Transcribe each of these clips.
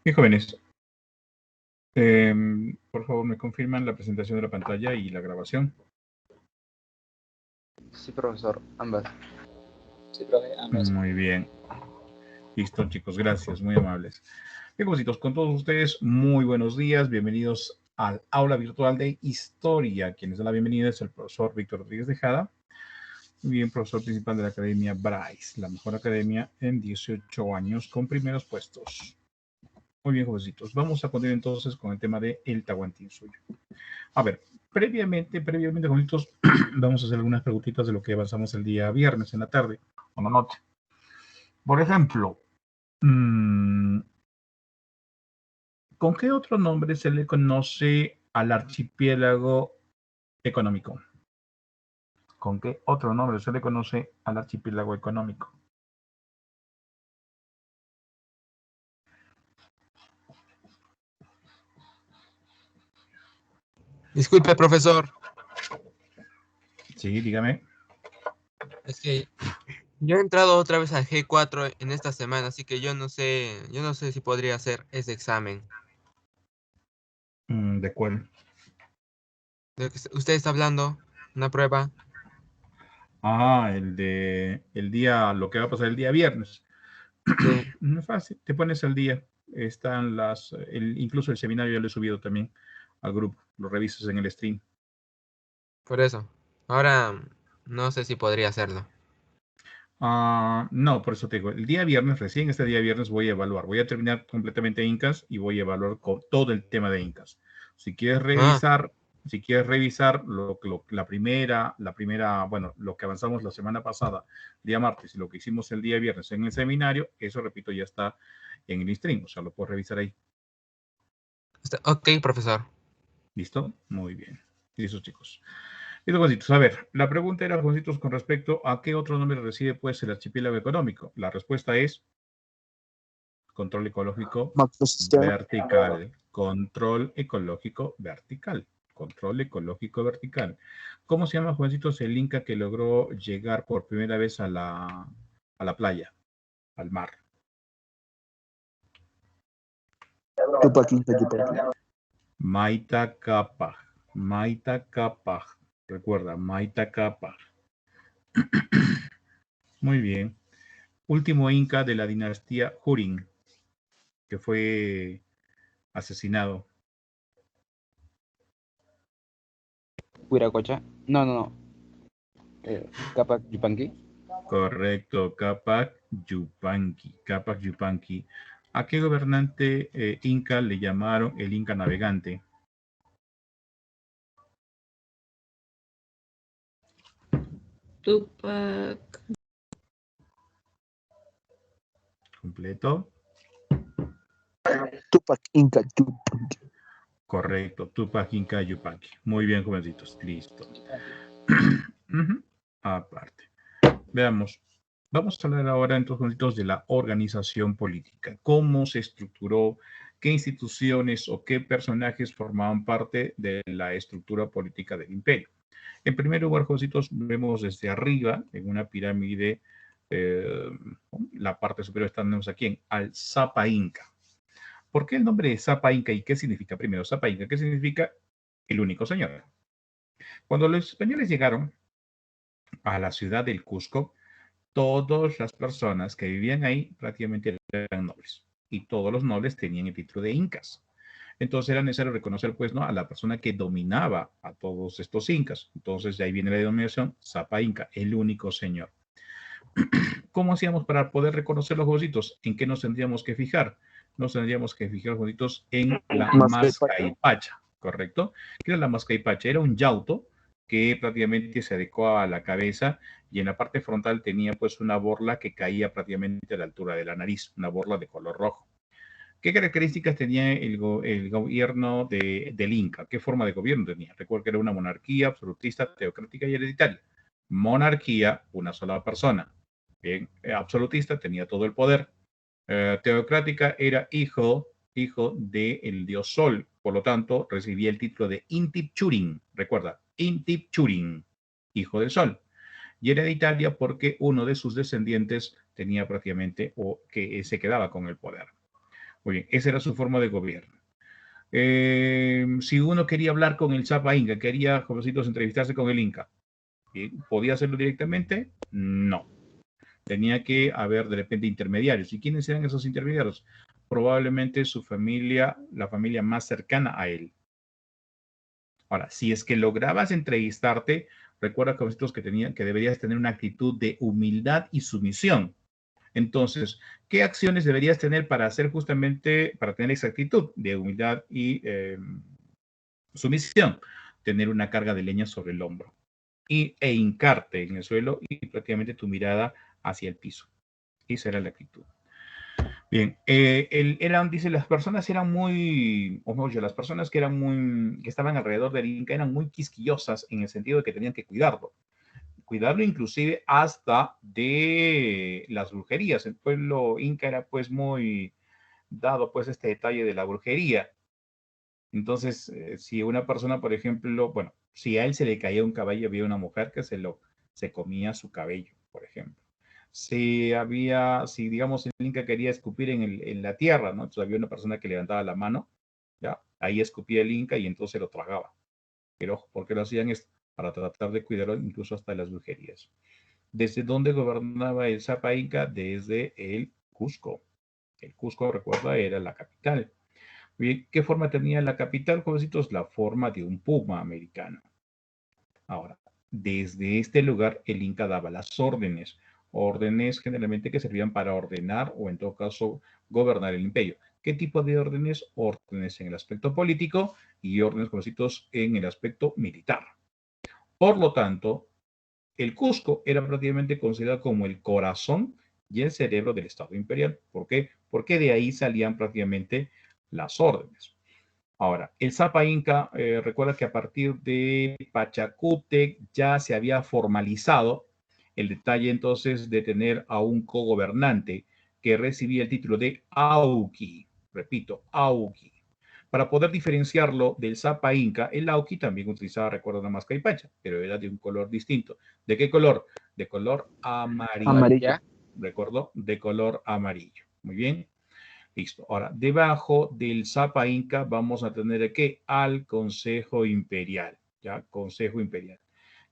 Bien, jóvenes, por favor me confirman la presentación de la pantalla y la grabación. Sí, profesor, ambas. Sí, profe, ambas. Muy bien. Listo, chicos, gracias, muy amables. Bien, cositos, con todos ustedes, muy buenos días, bienvenidos al aula virtual de historia. Quien les da la bienvenida es el profesor Víctor Rodríguez Tejada, bien, profesor principal de la Academia Bryce, la mejor academia en 18 años con primeros puestos. Muy bien, jovencitos, vamos a continuar entonces con el tema de el Tahuantinsuyo. A ver, previamente, jovencitos, vamos a hacer algunas preguntitas de lo que avanzamos el día viernes en la tarde o en la noche. Por ejemplo, ¿con qué otro nombre se le conoce al archipiélago económico? ¿Con qué otro nombre se le conoce al archipiélago económico? Disculpe, profesor. Sí, dígame. Es que yo he entrado otra vez al G4 en esta semana, así que yo no sé si podría hacer ese examen. ¿De cuál? ¿De que usted está hablando? ¿Una prueba? Lo que va a pasar el día viernes. Sí. No es fácil, te pones al día. Están incluso el seminario ya lo he subido también al grupo. Lo revisas en el stream. Por eso. Ahora no sé si podría hacerlo. No, por eso te digo, el día viernes, recién este día viernes voy a evaluar. Voy a terminar completamente Incas y voy a evaluar con todo el tema de Incas. Si quieres revisar, la primera, bueno, lo que avanzamos la semana pasada, día martes, y lo que hicimos el día viernes en el seminario, eso, repito, ya está en el stream, o sea, lo puedes revisar ahí. Ok, profesor. ¿Listo? Muy bien. Listo, chicos. Listo, Juancitos. A ver, la pregunta era, Juancitos, con respecto a qué otro nombre recibe, pues, el archipiélago económico. La respuesta es control ecológico vertical. Control ecológico vertical. Control ecológico vertical. ¿Cómo se llama, Juancitos, el Inca que logró llegar por primera vez a la playa, al mar? Tupac Inca Yupanqui. Maita Capac. Maita Capac. Recuerda, Maita Capac. Muy bien. Último Inca de la dinastía Hurin, que fue asesinado. Huiracocha. No. Capac Yupanqui. Correcto, Capac Yupanqui. Capac Yupanqui. ¿A qué gobernante inca le llamaron el Inca navegante? Tupac. ¿Completo? Tupac Inca Yupanqui. Correcto, Tupac Inca Yupanqui. Muy bien, jovencitos. Listo. Aparte. Veamos. Vamos a hablar ahora, entonces, jovencitos, de la organización política. ¿Cómo se estructuró? ¿Qué instituciones o qué personajes formaban parte de la estructura política del imperio? En primer lugar, jovencitos, vemos desde arriba, en una pirámide, la parte superior tenemos aquí al Zapa Inca. ¿Por qué el nombre de Zapa Inca y qué significa? Primero, Zapa Inca, ¿qué significa? El único señor. Cuando los españoles llegaron a la ciudad del Cusco, todas las personas que vivían ahí prácticamente eran nobles. Y todos los nobles tenían el título de incas. Entonces era necesario reconocer, pues, ¿no?, a la persona que dominaba a todos estos incas. Entonces de ahí viene la denominación Zapa Inca, el único señor. ¿Cómo hacíamos para poder reconocer los jovencitos? ¿En qué nos tendríamos que fijar? Nos tendríamos que fijar, jovencitos, en la mascaipacha, ¿correcto? ¿Qué era la mascaipacha? Era un yauto que prácticamente se adecuaba a la cabeza y en la parte frontal tenía, pues, una borla que caía prácticamente a la altura de la nariz, una borla de color rojo. ¿Qué características tenía el gobierno del Inca? ¿Qué forma de gobierno tenía? Recuerda que era una monarquía absolutista, teocrática y hereditaria. Monarquía, una sola persona. Bien, absolutista, tenía todo el poder. Teocrática, era hijo del dios Sol. Por lo tanto, recibía el título de Intip Churin. Recuerda, Intip Churin, hijo del sol. Y era de Italia porque uno de sus descendientes tenía prácticamente o que se quedaba con el poder. Muy bien, esa era su forma de gobierno. Si uno quería hablar con el Zapa Inca, quería, jovencitos, entrevistarse con el Inca, ¿podía hacerlo directamente? No. Tenía que haber de repente intermediarios. ¿Y quiénes eran esos intermediarios? Probablemente su familia, la familia más cercana a él. Ahora, si es que lograbas entrevistarte, recuerda, jovencitos, que deberías tener una actitud de humildad y sumisión. Entonces, ¿qué acciones deberías tener para hacer justamente, para tener esa actitud de humildad y sumisión? Tener una carga de leña sobre el hombro e hincarte en el suelo y prácticamente tu mirada hacia el piso. Esa era la actitud. Bien, dice, las personas eran muy, o mejor dicho, las personas que estaban alrededor del Inca eran muy quisquillosas en el sentido de que tenían que cuidarlo inclusive hasta de las brujerías. El pueblo inca era pues muy dado pues este detalle de la brujería. Entonces, si una persona, por ejemplo, bueno, si a él se le caía un cabello, había una mujer que se comía su cabello, por ejemplo. Si digamos el inca quería escupir en la tierra, ¿no? Entonces había una persona que levantaba la mano, ¿ya? Ahí escupía el inca y entonces lo tragaba. Pero ojo, ¿por qué lo hacían esto? Para tratar de cuidarlo incluso hasta las brujerías. ¿Desde dónde gobernaba el Zapa Inca? Desde el Cusco. El Cusco, recuerda, era la capital. Bien, ¿qué forma tenía la capital, jovencitos? La forma de un puma americano. Ahora, desde este lugar el Inca daba las órdenes. Órdenes generalmente que servían para ordenar o en todo caso gobernar el imperio. ¿Qué tipo de órdenes? Órdenes en el aspecto político y órdenes, jovencitos, en el aspecto militar. Por lo tanto, el Cusco era prácticamente considerado como el corazón y el cerebro del Estado imperial. ¿Por qué? Porque de ahí salían prácticamente las órdenes. Ahora, el Zapa Inca, recuerda que a partir de Pachacútec ya se había formalizado el detalle entonces de tener a un cogobernante que recibía el título de Auqui. Repito, Auqui. Para poder diferenciarlo del Zapa Inca, el Auqui también utilizaba, recuerda, una máscara y pacha, pero era de un color distinto. ¿De qué color? De color amarillo. Amarillo. ¿Recuerdo? De color amarillo. Muy bien. Listo. Ahora, debajo del Zapa Inca vamos a tener ¿qué? Al Consejo Imperial. ¿Ya? Consejo Imperial.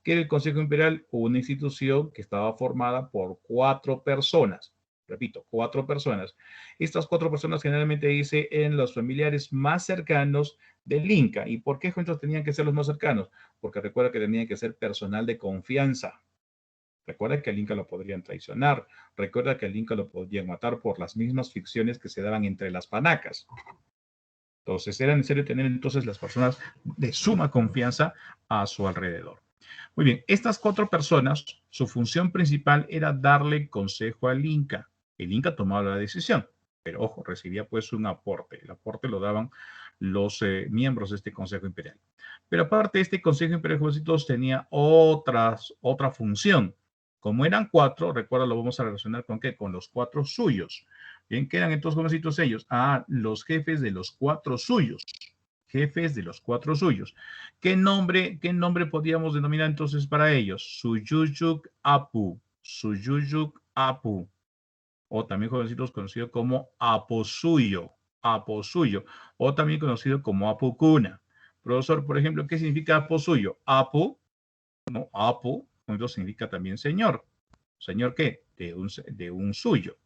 ¿Qué era el Consejo Imperial? Una institución que estaba formada por 4 personas. Repito, 4 personas. Estas 4 personas generalmente dice en los familiares más cercanos del Inca. ¿Y por qué juntos tenían que ser los más cercanos? Porque recuerda que tenían que ser personal de confianza. Recuerda que al Inca lo podrían traicionar. Recuerda que al Inca lo podrían matar por las mismas ficciones que se daban entre las panacas. Entonces era necesario tener entonces las personas de suma confianza a su alrededor. Muy bien, estas 4 personas, su función principal era darle consejo al Inca. El Inca tomaba la decisión, pero ojo, recibía pues un aporte. El aporte lo daban los miembros de este Consejo Imperial. Pero aparte, este Consejo Imperial, jovencitos, tenía otra función. Como eran 4, recuerda, lo vamos a relacionar con ¿qué? Con los 4 suyos. Bien, ¿qué eran entonces, jovencitos, ellos? Los jefes de los 4 suyos. Jefes de los 4 suyos. ¿Qué nombre podríamos denominar entonces para ellos? Suyuyuk Apu. Suyuyuk Apu. O también, jovencitos, conocido como Aposuyo. Aposuyo. O también conocido como Apukuna. Profesor, por ejemplo, ¿qué significa Aposuyo? Apu, no, Apu, entonces significa también señor. ¿Señor qué? De un suyo.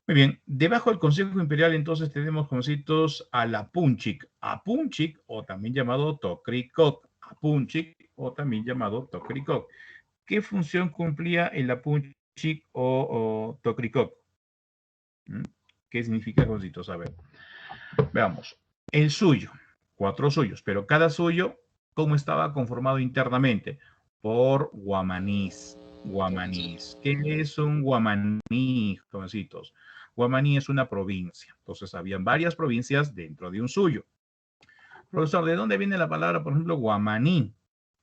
Muy bien, debajo del Consejo Imperial entonces tenemos, jovencitos, a la Apunchik. Apunchik, o también llamado Tocricoc. Apunchik, o también llamado Tocricoc. ¿Qué función cumplía el Apunchik o Tocricoc? ¿Qué significa, jovencitos? A ver, veamos. El suyo, 4 suyos, pero cada suyo, ¿cómo estaba conformado internamente? Por guamanís. Guamanís. ¿Qué es un guamaní, jovencitos? Guamaní es una provincia. Entonces, habían varias provincias dentro de un suyo. Profesor, ¿de dónde viene la palabra, por ejemplo, guamaní?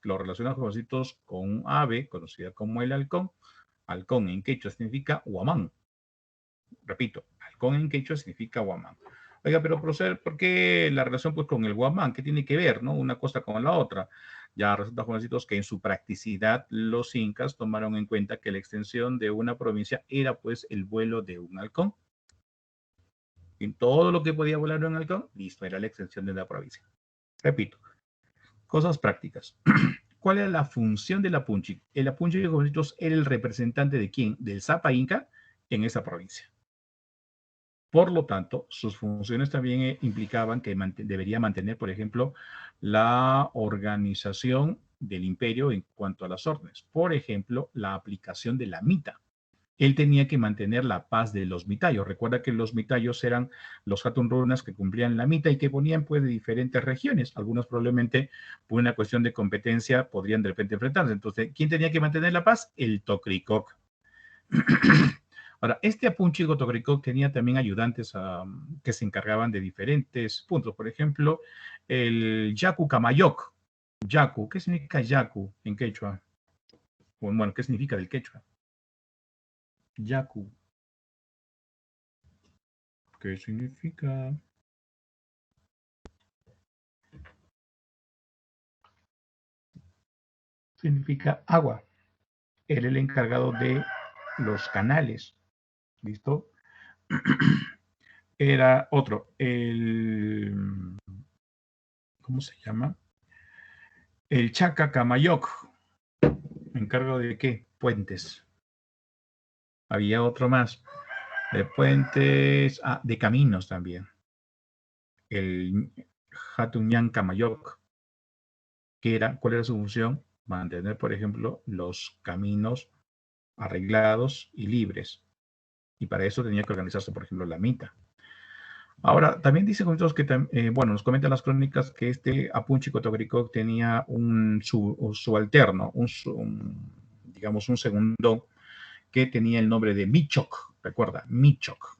Lo relacionan, jovencitos, con un ave conocida como el halcón. Halcón en quechua significa guamán. Repito, halcón en quechua significa guamán. Oiga, pero profesor, ¿por qué la relación pues, con el Guamán? ¿Qué tiene que ver, no? Una cosa con la otra. Ya resulta, jovencitos, que en su practicidad los incas tomaron en cuenta que la extensión de una provincia era pues el vuelo de un halcón. En todo lo que podía volar un halcón, listo, era la extensión de una provincia. Repito, cosas prácticas. ¿Cuál era la función del Apunchi? El Apunchi, jovencitos, era el representante de quién? Del Zapa Inca en esa provincia. Por lo tanto, sus funciones también implicaban que debería mantener, por ejemplo, la organización del imperio en cuanto a las órdenes. Por ejemplo, la aplicación de la mita. Él tenía que mantener la paz de los mitayos. Recuerda que los mitayos eran los hatun runas que cumplían la mita y que ponían pues de diferentes regiones. Algunos probablemente por una cuestión de competencia podrían de repente enfrentarse. Entonces, ¿quién tenía que mantener la paz? El Tocricoc. Ahora, este Apunchico Tocricoc tenía también ayudantes que se encargaban de diferentes puntos. Por ejemplo, el Yacu Camayoc. Yacu, ¿qué significa Yacu en quechua? Bueno, ¿qué significa del quechua? Yacu. ¿Qué significa? Significa agua. Él era el encargado de los canales. ¿Listo? Era otro, ¿cómo se llama? El Chaca Camayoc. ¿Encargado de qué? Puentes. Había otro más. De puentes, de caminos también. El Hatuñán Camayoc. ¿Cuál era su función? Mantener, por ejemplo, los caminos arreglados y libres. Y para eso tenía que organizarse, por ejemplo, la mita. Ahora, también dice que, bueno, nos comentan las crónicas que este Apunchico Tocricoc tenía un subalterno, digamos, un segundo que tenía el nombre de Michoc, recuerda, Michoc.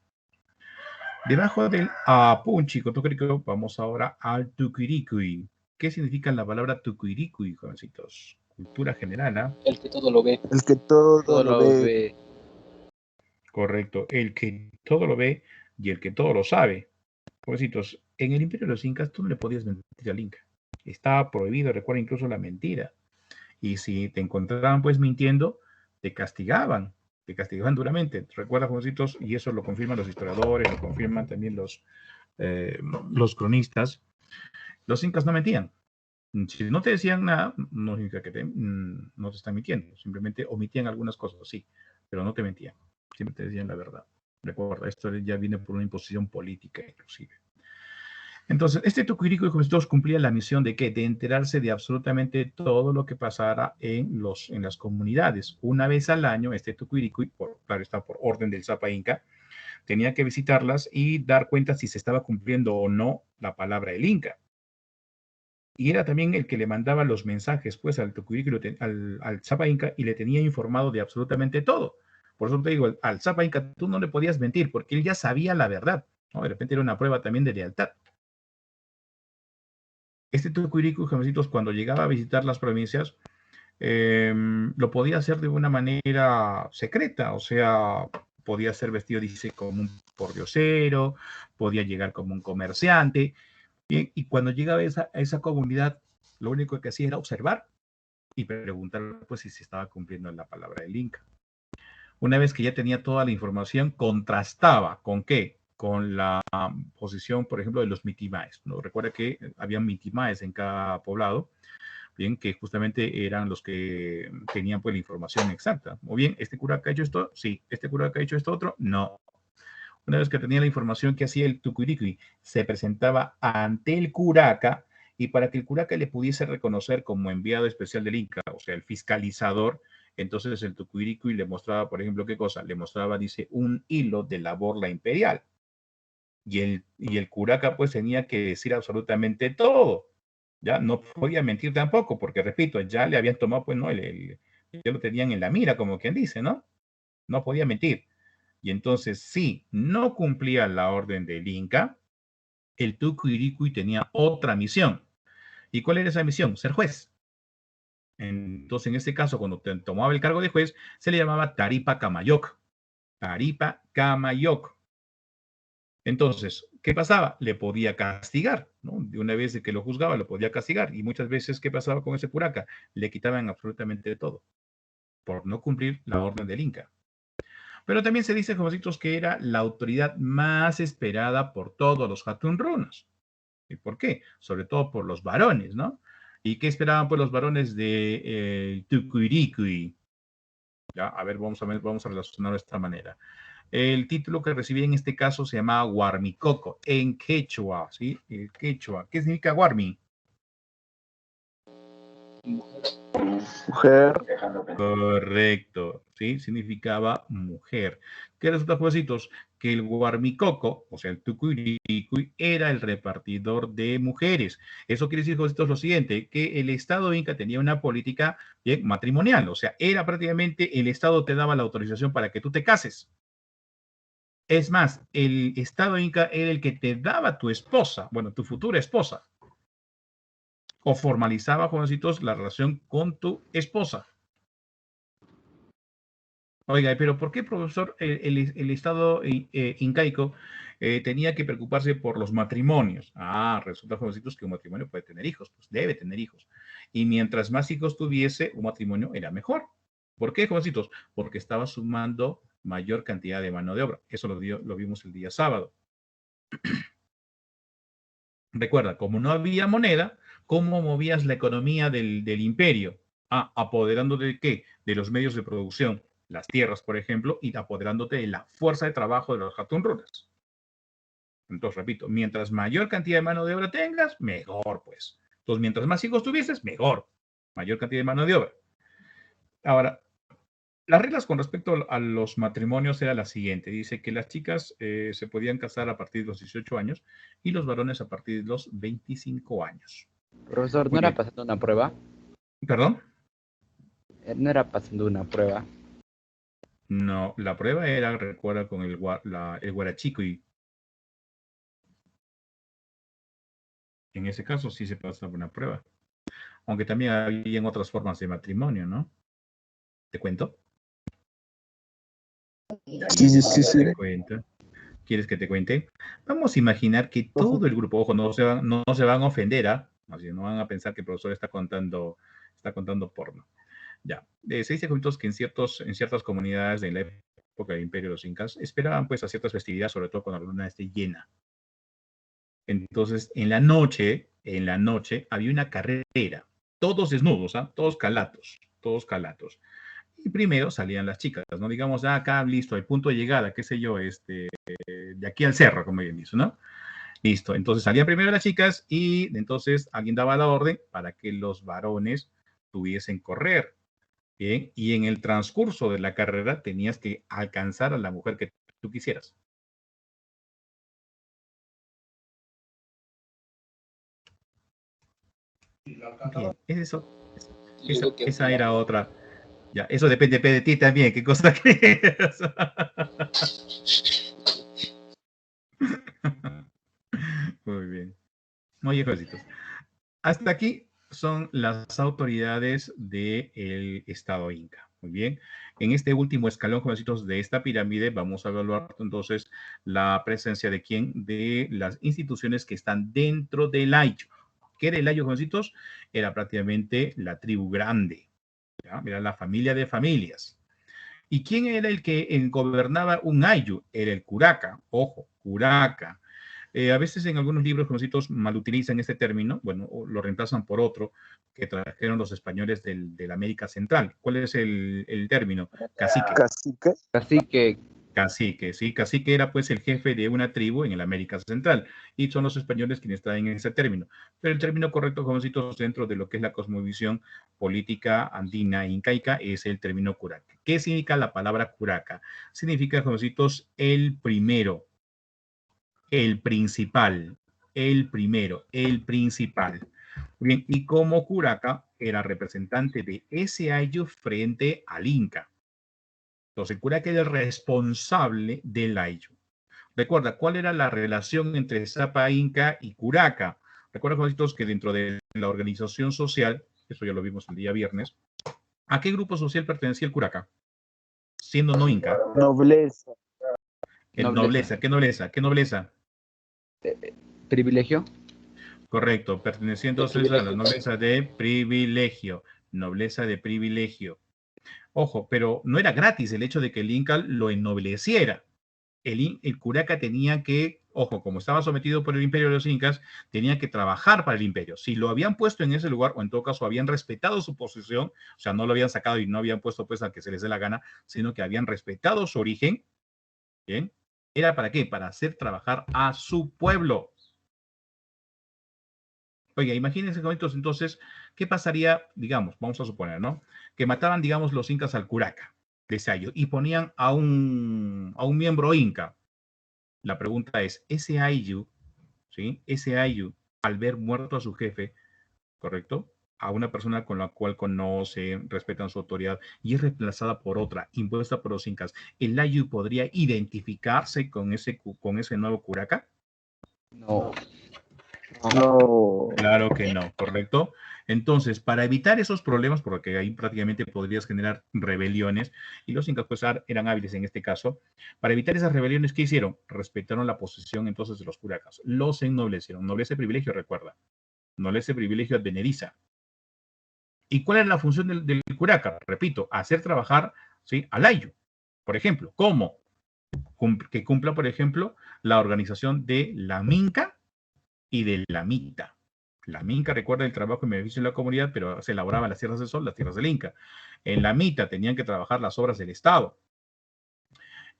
Debajo del Apunchico Tocricoc vamos ahora al Tucuiricui. ¿Qué significa la palabra Tucuiricui, jovencitos? Cultura general, ¿ah? El que todo lo ve. El que todo lo ve. Correcto, el que todo lo ve y el que todo lo sabe. Jovencitos, en el imperio de los incas tú no le podías mentir al inca. Estaba prohibido, recuerda incluso la mentira. Y si te encontraban pues mintiendo, te castigaban duramente. Recuerda, jovencitos, y eso lo confirman los historiadores, lo confirman también los cronistas, los incas no mentían. Si no te decían nada, no significa que no te están mintiendo. Simplemente omitían algunas cosas, sí, pero no te mentían. Siempre te decían la verdad. Recuerda, esto ya viene por una imposición política, inclusive. Entonces, este Tucuirico, jovencitos, cumplía la misión de ¿qué? De enterarse de absolutamente todo lo que pasara en las comunidades. Una vez al año, este Tucuirico, claro está por orden del Zapa Inca, tenía que visitarlas y dar cuenta si se estaba cumpliendo o no la palabra del Inca. Y era también el que le mandaba los mensajes pues al Tucuirico, al Zapa Inca, y le tenía informado de absolutamente todo. Por eso te digo, al Zapa Inca tú no le podías mentir porque él ya sabía la verdad, ¿no? De repente era una prueba también de lealtad. Este Tucuirico, jovencitos, cuando llegaba a visitar las provincias, lo podía hacer de una manera secreta, o sea, podía ser vestido, dice, como un pordiosero, podía llegar como un comerciante, y cuando llegaba a esa comunidad, lo único que hacía era observar y preguntar pues si se estaba cumpliendo la palabra del Inca. Una vez que ya tenía toda la información, contrastaba ¿con qué? Con la posición, por ejemplo, de los mitimaes, ¿no? Recuerda que había mitimaes en cada poblado, bien, que justamente eran los que tenían pues la información exacta. O bien, ¿este curaca ha hecho esto? Sí. ¿Este curaca ha hecho esto otro? No. Una vez que tenía la información que hacía el Tucuiriqui, se presentaba ante el curaca, y para que el curaca le pudiese reconocer como enviado especial del Inca, o sea, el fiscalizador, entonces el Tucuiriqui le mostraba, por ejemplo, ¿qué cosa? Le mostraba, dice, un hilo de la borla imperial. Y el curaca pues tenía que decir absolutamente todo. Ya no podía mentir tampoco, porque repito, ya le habían tomado, pues, ¿no? Ya lo tenían en la mira, como quien dice, ¿no? No podía mentir. Y entonces, si no cumplía la orden del Inca, el Tucuiriqui tenía otra misión. ¿Y cuál era esa misión? Ser juez. Entonces, en este caso, cuando tomaba el cargo de juez, se le llamaba Taripa Camayoc. Taripa Camayoc. Entonces, ¿qué pasaba? Le podía castigar, ¿no? De una vez de que lo juzgaba, lo podía castigar. Y muchas veces, ¿qué pasaba con ese curaca? Le quitaban absolutamente todo por no cumplir la orden del Inca. Pero también se dice, jovencitos, que era la autoridad más esperada por todos los Hatunrunos. ¿Y por qué? Sobre todo por los varones, ¿no? ¿Y qué esperaban pues los varones de Tucuiricui? Ya, a ver, vamos a relacionarlo de esta manera. El título que recibí en este caso se llamaba Guarmicoco, en quechua, ¿sí? El quechua. ¿Qué significa Guarmi? Mujer. Correcto, ¿sí? Significaba mujer. ¿Qué resulta, jovencitos? Que el Guarmicoco, o sea, el Tucuiricui, era el repartidor de mujeres. Eso quiere decir, jovencitos, lo siguiente, que el Estado Inca tenía una política bien matrimonial, o sea, era prácticamente el Estado te daba la autorización para que tú te cases. Es más, el Estado Inca era el que te daba tu esposa, bueno, tu futura esposa, o formalizaba, jovencitos, la relación con tu esposa. Oiga, pero ¿por qué, profesor, el Estado incaico tenía que preocuparse por los matrimonios? Ah, resulta, jovencitos, que un matrimonio puede tener hijos, pues debe tener hijos. Y mientras más hijos tuviese, un matrimonio era mejor. ¿Por qué, jovencitos? Porque estaba sumando mayor cantidad de mano de obra. Eso lo vimos el día sábado. Recuerda, como no había moneda, ¿cómo movías la economía del imperio? Ah, apoderándote de qué? De los medios de producción, las tierras, por ejemplo, y apoderándote de la fuerza de trabajo de los Hatunrunas. Entonces, repito, mientras mayor cantidad de mano de obra tengas, mejor, pues. Entonces, mientras más hijos tuvieses, mejor. Mayor cantidad de mano de obra. Ahora, las reglas con respecto a los matrimonios era la siguiente. Dice que las chicas se podían casar a partir de los 18 años y los varones a partir de los 25 años. Profesor, ¿no Muy era bien. pasando una prueba? ¿Perdón? ¿No era pasando una prueba? No, la prueba era, recuerda, con el guarachico y en ese caso sí se pasaba una prueba. Aunque también había en otras formas de matrimonio, ¿no? ¿Te cuento? Sí. ¿Te cuento? ¿Quieres que te cuente? Vamos a imaginar que todo el grupo, ojo, no se van a ofender, ¿ah? Así, no van a pensar que el profesor está contando porno. Ya. Se dice, juntos, que en ciertas comunidades de la época del Imperio de los Incas esperaban pues a ciertas festividades, sobre todo cuando la luna esté llena. Entonces, en la noche había una carrera, todos desnudos, ¿ah? Todos calatos. Y primero salían las chicas, ¿no? Digamos, acá, listo, el punto de llegada, qué sé yo, de aquí al cerro, como bien dice, ¿no? Listo, entonces salían primero las chicas y entonces alguien daba la orden para que los varones tuviesen correr, ¿bien? Y en el transcurso de la carrera tenías que alcanzar a la mujer que tú quisieras. Bien, esa era otra. Ya, eso depende de ti también, qué cosa crees. Muy bien. Muy ejércitos. Hasta aquí son las autoridades del Estado Inca. Muy bien. En este último escalón, jovencitos, de esta pirámide, vamos a evaluar entonces la presencia de quién, de las instituciones que están dentro del Ayllu. ¿Qué era el Ayllu, jovencitos? Era prácticamente la tribu grande. ¿Ya? Era la familia de familias. ¿Y quién era el que gobernaba un Ayllu? Era el curaca. Ojo, curaca. A veces en algunos libros, jovencitos, mal utilizan este término, bueno, o lo reemplazan por otro que trajeron los españoles de la América Central. ¿Cuál es el término? Cacique. Cacique. Así que, Cacique, sí, cacique era pues el jefe de una tribu en la América Central y son los españoles quienes traen ese término. Pero el término correcto, jovencitos, dentro de lo que es la cosmovisión política andina e incaica es el término curaca. ¿Qué significa la palabra curaca? Significa, jovencitos, el primero, el principal, el primero, el principal. Bien, y como curaca era representante de ese ayllu frente al Inca. Entonces, el curaca era el responsable del ayllu. Recuerda, ¿cuál era la relación entre Zapa Inca y curaca? Recuerda, jovencitos, que dentro de la organización social, eso ya lo vimos el día viernes, ¿a qué grupo social pertenecía el curaca? Siendo no Inca. Nobleza. Nobleza. ¿Qué nobleza? ¿Qué nobleza? Privilegio. Correcto, pertenecía entonces a la nobleza de privilegio. Nobleza de privilegio. Ojo, pero no era gratis el hecho de que el Inca lo ennobleciera. El curaca tenía que, ojo, como estaba sometido por el imperio de los incas, tenía que trabajar para el imperio. Si lo habían puesto en ese lugar, o en todo caso habían respetado su posición, o sea, no lo habían sacado y no habían puesto pues al que se les dé la gana, sino que habían respetado su origen, ¿bien? ¿Era para qué? Para hacer trabajar a su pueblo. Oiga, imagínense entonces, ¿qué pasaría, digamos, vamos a suponer, ¿no? Que mataban, digamos, los incas al curaca de Sayo y ponían a un miembro inca. La pregunta es, ese Ayllu, ¿sí? Ese Ayllu, al ver muerto a su jefe, ¿correcto? A una persona con la cual conocen, respetan su autoridad y es reemplazada por otra, impuesta por los incas, ¿el Ayllu podría identificarse con ese nuevo curaca? No. No. Claro que no, ¿correcto? Entonces, para evitar esos problemas, porque ahí prácticamente podrías generar rebeliones, y los incas pues eran hábiles en este caso, para evitar esas rebeliones, ¿qué hicieron? Respetaron la posición entonces de los curacas, los ennoblecieron, nobleza privilegio, recuerda, nobleza privilegio advenediza. ¿Y cuál era la función del curaca? Repito, hacer trabajar, ¿sí?, al ayllu. Por ejemplo, ¿cómo? Que cumpla, por ejemplo, la organización de la minca y de la mita. La minca recuerda el trabajo en beneficio de la comunidad, pero se elaboraban las tierras del sol, las tierras del Inca. En la mita tenían que trabajar las obras del Estado.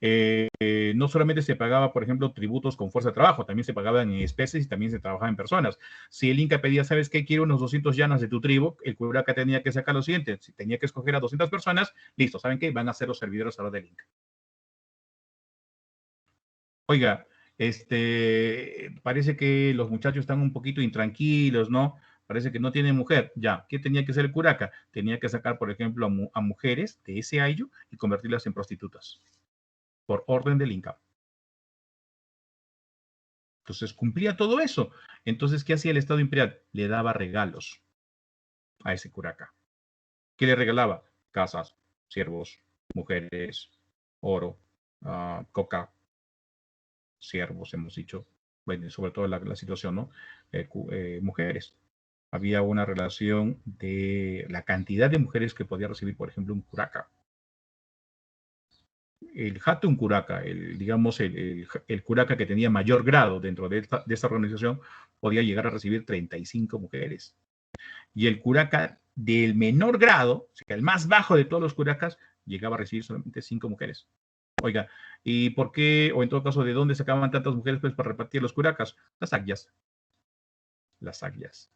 No solamente se pagaba, por ejemplo, tributos con fuerza de trabajo, también se pagaban en especies y también se trabajaba en personas. Si el Inca pedía, ¿sabes qué? Quiero unos 200 llanas de tu tribu, el curaca tenía que sacar lo siguiente. Si tenía que escoger a 200 personas, listo, ¿saben qué? Van a ser los servidores ahora del Inca. Oiga, parece que los muchachos están un poquito intranquilos, ¿no? Parece que no tienen mujer. Ya, ¿qué tenía que hacer el curaca? Tenía que sacar, por ejemplo, a mujeres de ese ayllu y convertirlas en prostitutas, por orden del Inca. Entonces, cumplía todo eso. Entonces, ¿qué hacía el Estado imperial? Le daba regalos a ese curaca. ¿Qué le regalaba? Casas, siervos, mujeres, oro, coca, siervos, hemos dicho, bueno, sobre todo la situación, ¿no? Mujeres. Había una relación de la cantidad de mujeres que podía recibir, por ejemplo, un curaca. El Hatun curaca, digamos, el curaca que tenía mayor grado dentro de esta organización, podía llegar a recibir 35 mujeres. Y el curaca del menor grado, o sea, el más bajo de todos los curacas, llegaba a recibir solamente 5 mujeres. Oiga, ¿y por qué, o en todo caso, de dónde sacaban tantas mujeres pues, para repartir los curacas? Las agyas. Las agyas.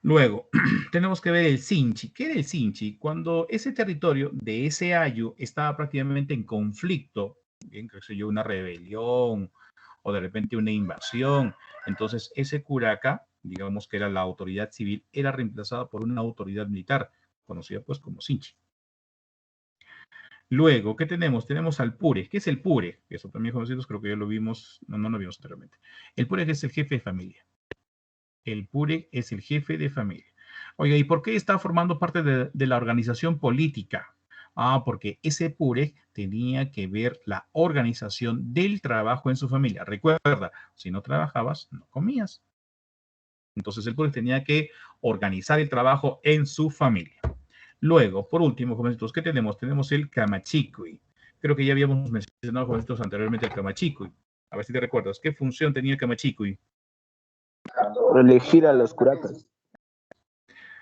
Luego, tenemos que ver el Sinchi. ¿Qué era el Sinchi? Cuando ese territorio de ese ayllu estaba prácticamente en conflicto, bien, qué sé yo, una rebelión o de repente una invasión, entonces ese curaca, digamos que era la autoridad civil, era reemplazada por una autoridad militar, conocida pues como Sinchi. Luego, ¿qué tenemos? Tenemos al Pure. ¿Qué es el Pure? Eso también, conocidos, creo que ya lo vimos, no lo vimos anteriormente. El Pure es el jefe de familia. El Pure es el jefe de familia. Oiga, ¿y por qué está formando parte de la organización política? Porque ese Pure tenía que ver la organización del trabajo en su familia. Recuerda, si no trabajabas, no comías. Entonces el Pure tenía que organizar el trabajo en su familia. Luego, por último, jovencitos, ¿qué tenemos? Tenemos el Camachicui. Creo que ya habíamos mencionado, jovencitos, anteriormente el Camachicui. A ver si te recuerdas. ¿Qué función tenía el Camachicui? Elegir a los curacas.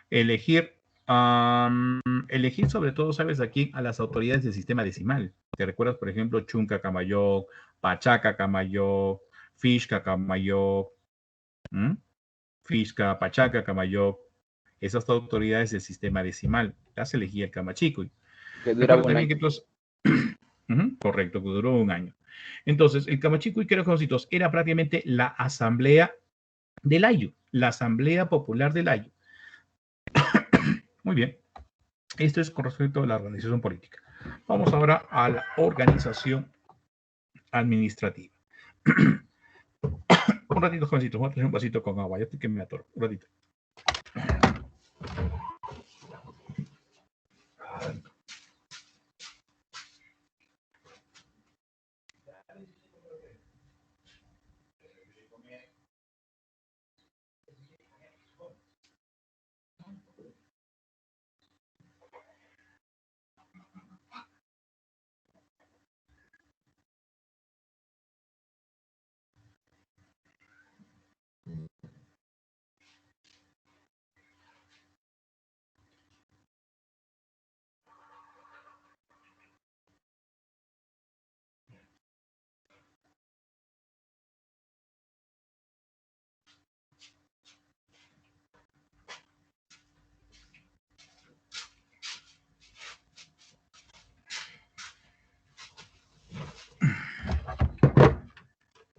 Elegir, elegir sobre todo, ¿sabes? Aquí a las autoridades del sistema decimal. ¿Te recuerdas, por ejemplo, Chunca Camayo, Pachaca Camayo, Fishka Camayo, Fishka, Pachaca Camayo? Esas autoridades del sistema decimal las elegía el Camachicui. Que duraba un también año. que los... correcto, que duró un año. Entonces, el Camachicui, creo, era prácticamente la asamblea del Ayllu, la asamblea popular del Ayllu. Muy bien. Esto es con respecto a la organización política. Vamos ahora a la organización administrativa. Un ratito, jovencitos, vamos a tener un vasito con agua. Ya estoy que me atoro. Un ratito.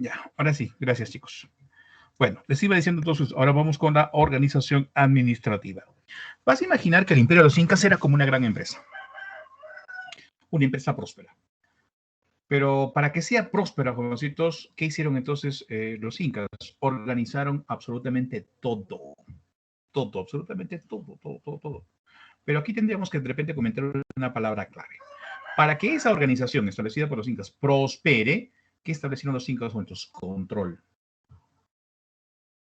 Ya, ahora sí, gracias chicos. Bueno, les iba diciendo entonces, ahora vamos con la organización administrativa. Vas a imaginar que el Imperio de los Incas era como una gran empresa, una empresa próspera. Pero para que sea próspera, jovencitos, ¿qué hicieron entonces los incas? Organizaron absolutamente todo, todo, absolutamente todo, todo, todo, todo. Pero aquí tendríamos que de repente comentar una palabra clave. Para que esa organización establecida por los incas prospere, ¿qué establecieron los incas? Control.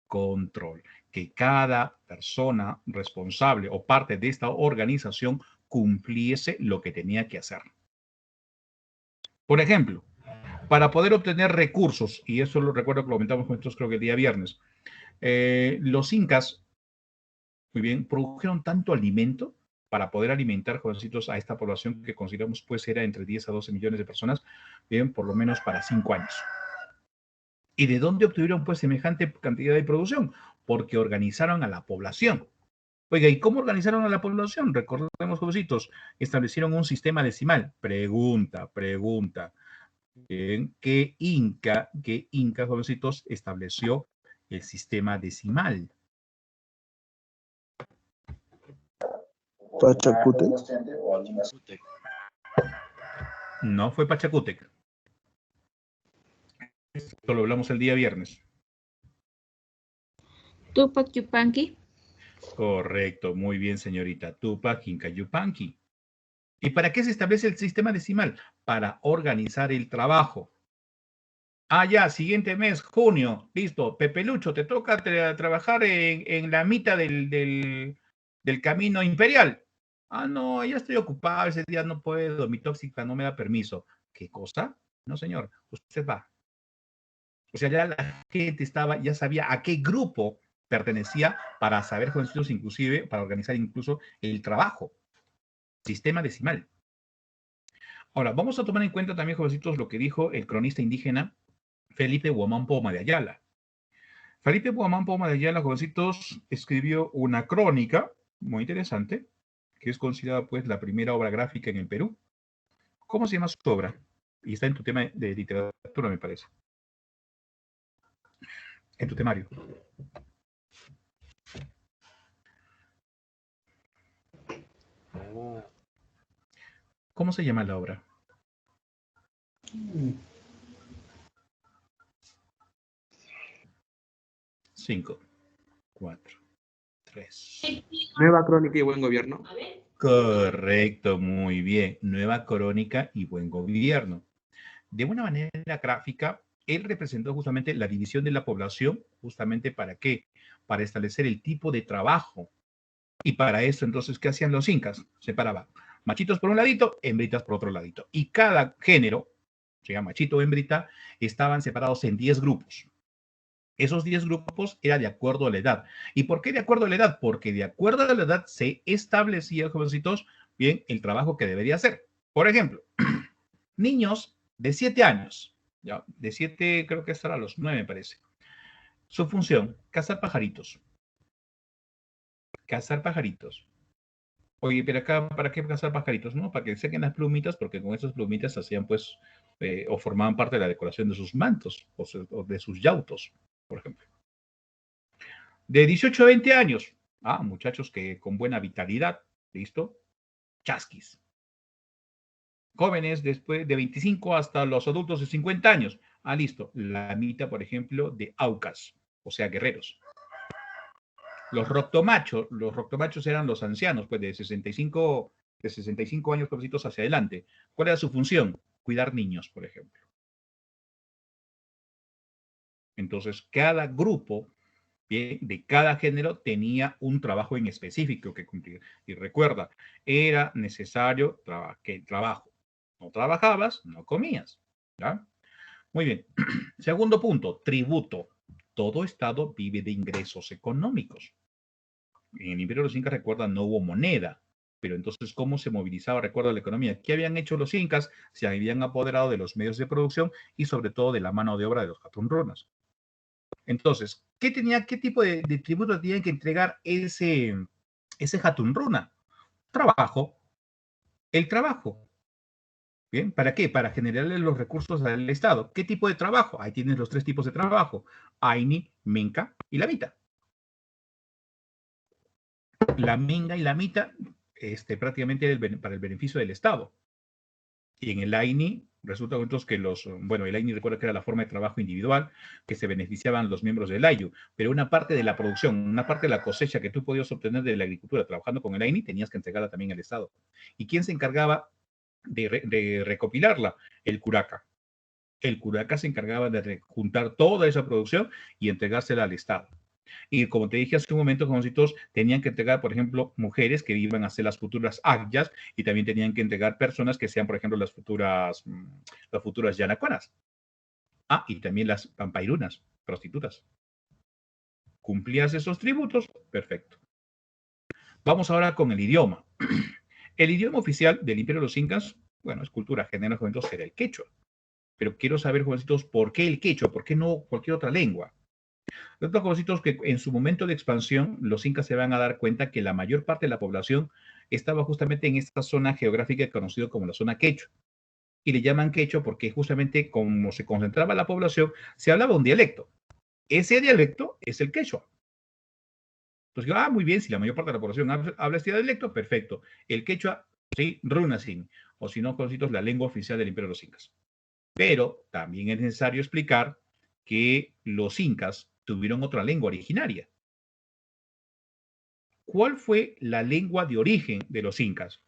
Control. Que cada persona responsable o parte de esta organización cumpliese lo que tenía que hacer. Por ejemplo, para poder obtener recursos, y eso lo recuerdo que lo comentamos con estos creo que el día viernes, los incas, muy bien, produjeron tanto alimento para poder alimentar, jovencitos, a esta población que consideramos pues era entre 10 a 12 millones de personas, bien, por lo menos para 5 años. ¿Y de dónde obtuvieron pues semejante cantidad de producción? Porque organizaron a la población. Oiga, ¿y cómo organizaron a la población? Recordemos, jovencitos, establecieron un sistema decimal. Pregunta. ¿Qué Inca, jovencitos, estableció el sistema decimal? Pachacútec. No fue Pachacútec. Esto lo hablamos el día viernes. Tupac Yupanqui. Correcto, muy bien, señorita. Tupac Inca Yupanqui. ¿Y para qué se establece el sistema decimal? Para organizar el trabajo. Ah, ya, siguiente mes, junio, listo. Pepe Lucho, te toca trabajar en la mitad del camino imperial. Ah, no, ya estoy ocupado, ese día no puedo, mi tóxica no me da permiso. ¿Qué cosa? No, señor, usted va. O sea, ya la gente ya sabía a qué grupo pertenecía para saber, jovencitos, inclusive, para organizar incluso el trabajo. Sistema decimal. Ahora, vamos a tomar en cuenta también, jovencitos, lo que dijo el cronista indígena Felipe Huamán Poma de Ayala. Felipe Huamán Poma de Ayala, jovencitos, escribió una crónica muy interesante, que es considerada pues la primera obra gráfica en el Perú. ¿Cómo se llama su obra? Y está en tu tema de literatura, me parece. En tu temario. ¿Cómo se llama la obra? Cinco, 4, 3. Nueva Crónica y Buen Gobierno. Correcto, muy bien. Nueva Crónica y Buen Gobierno. De una manera gráfica, él representó justamente la división de la población, justamente ¿para qué? Para establecer el tipo de trabajo. Y para eso, entonces, ¿qué hacían los incas? Separaban machitos por un ladito, hembritas por otro ladito. Y cada género, sea machito o hembrita, estaban separados en 10 grupos. Esos 10 grupos era de acuerdo a la edad. ¿Y por qué de acuerdo a la edad? Porque de acuerdo a la edad se establecía, jovencitos, bien, el trabajo que debería hacer. Por ejemplo, niños de 7 años, ya, de 7 creo que hasta a los 9 me parece. Su función, cazar pajaritos. Cazar pajaritos. Oye, pero acá, ¿para qué cazar pajaritos? No, para que sequen las plumitas, porque con esas plumitas hacían pues, o formaban parte de la decoración de sus mantos, o de sus yautos, por ejemplo. De 18 a 20 años. Ah, muchachos que con buena vitalidad. ¿Listo? Chasquis. Jóvenes después de 25 hasta los adultos de 50 años. Ah, listo. La mitad, por ejemplo, de Aucas, o sea, guerreros. Los roctomachos eran los ancianos, pues de 65 años jovencitos hacia adelante. ¿Cuál era su función? Cuidar niños, por ejemplo. Entonces, cada grupo de cada género tenía un trabajo en específico que cumplir. Y recuerda, era necesario que trabajo. No trabajabas, no comías. ¿Ya? Muy bien. Segundo punto, tributo. Todo estado vive de ingresos económicos. En el Imperio de los Incas, recuerda, no hubo moneda. Pero entonces, ¿cómo se movilizaba, recuerda, la economía? ¿Qué habían hecho los incas? Se habían apoderado de los medios de producción y sobre todo de la mano de obra de los hatunrunas. Entonces, ¿qué tipo de tributo tenían que entregar ese hatunruna? Trabajo. El trabajo. ¿Bien? ¿Para qué? Para generarle los recursos al Estado. ¿Qué tipo de trabajo? Ahí tienes los 3 tipos de trabajo. Aini, Minca y la Mita. La Minga y la Mita prácticamente para el beneficio del Estado. Y en el AINI resulta entonces que el AINI recuerda que era la forma de trabajo individual que se beneficiaban los miembros del AYU, pero una parte de la producción, una parte de la cosecha que tú podías obtener de la agricultura trabajando con el AINI, tenías que entregarla también al Estado. ¿Y quién se encargaba de recopilarla? El curaca. El curaca se encargaba de juntar toda esa producción y entregársela al Estado. Y como te dije hace un momento, jovencitos, tenían que entregar, por ejemplo, mujeres que iban a ser las futuras agyas y también tenían que entregar personas que sean, por ejemplo, las futuras yanacuanas. Ah, y también las pampairunas, prostitutas. ¿Cumplías esos tributos? Perfecto. Vamos ahora con el idioma. El idioma oficial del Imperio de los Incas, bueno, es cultura general, jovencitos, era el quechua. Pero quiero saber, jovencitos, ¿por qué el quechua? ¿Por qué no cualquier otra lengua? Otros jovencitos que en su momento de expansión, los incas se van a dar cuenta que la mayor parte de la población estaba justamente en esta zona geográfica conocida como la zona quechua. Y le llaman quechua porque justamente como se concentraba la población, se hablaba un dialecto. Ese dialecto es el quechua. Entonces, muy bien, si la mayor parte de la población habla este dialecto, perfecto. El quechua, sí, runasin, o si no, jovencitos, la lengua oficial del Imperio de los Incas. Pero también es necesario explicar que los incas tuvieron otra lengua originaria. ¿Cuál fue la lengua de origen de los incas?